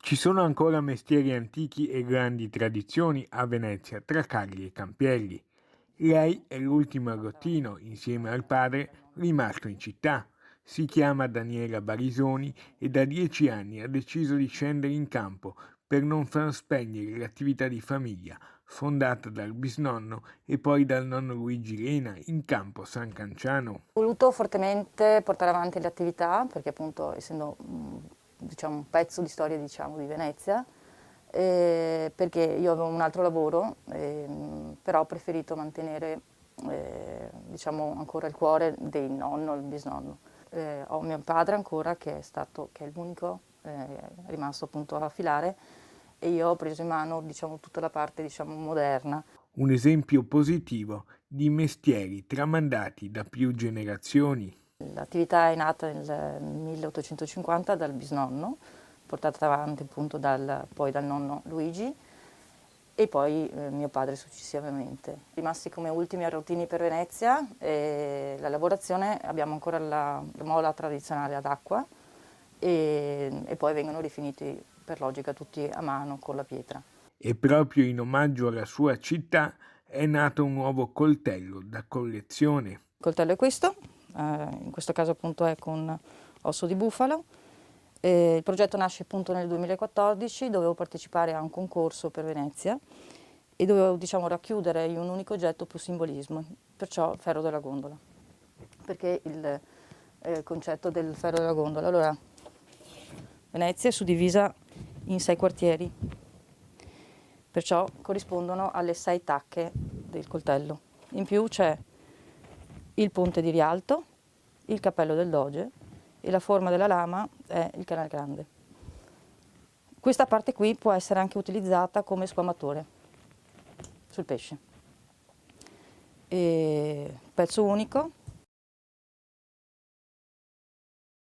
Ci sono ancora mestieri antichi e grandi tradizioni a Venezia tra Carli e Campielli. Lei è l'ultimo arrottino, insieme al padre, rimasto in città. Si chiama Daniela Barisoni e da 10 anni ha deciso di scendere in campo per non far spegnere l'attività di famiglia, fondata dal bisnonno e poi dal nonno Luigi Lena in campo San Canciano. Ho voluto fortemente portare avanti le attività perché appunto essendo diciamo, un pezzo di storia diciamo, di Venezia, perché io avevo un altro lavoro, però ho preferito mantenere diciamo, ancora il cuore del nonno, il bisnonno. Ho mio padre ancora che è l'unico rimasto appunto a filare e io ho preso in mano diciamo, tutta la parte diciamo, moderna. Un esempio positivo di mestieri tramandati da più generazioni. L'attività è nata nel 1850 dal bisnonno, portata avanti appunto poi dal nonno Luigi e poi mio padre successivamente. Rimasti come ultimi arrotini per Venezia la lavorazione abbiamo ancora la mola tradizionale ad acqua e poi vengono rifiniti per logica tutti a mano con la pietra. E proprio in omaggio alla sua città è nato un nuovo coltello da collezione. Il coltello è questo, in questo caso appunto è con osso di bufalo. Il progetto nasce appunto nel 2014, dovevo partecipare a un concorso per Venezia e dovevo diciamo, racchiudere in un unico oggetto più simbolismo, perciò ferro della gondola. Perché il concetto del ferro della gondola? Allora, Venezia è suddivisa in 6 quartieri, perciò corrispondono alle 6 tacche del coltello. In più c'è il ponte di Rialto, il cappello del Doge e la forma della lama è il canal grande. Questa parte qui può essere anche utilizzata come squamatore sul pesce. Pezzo unico,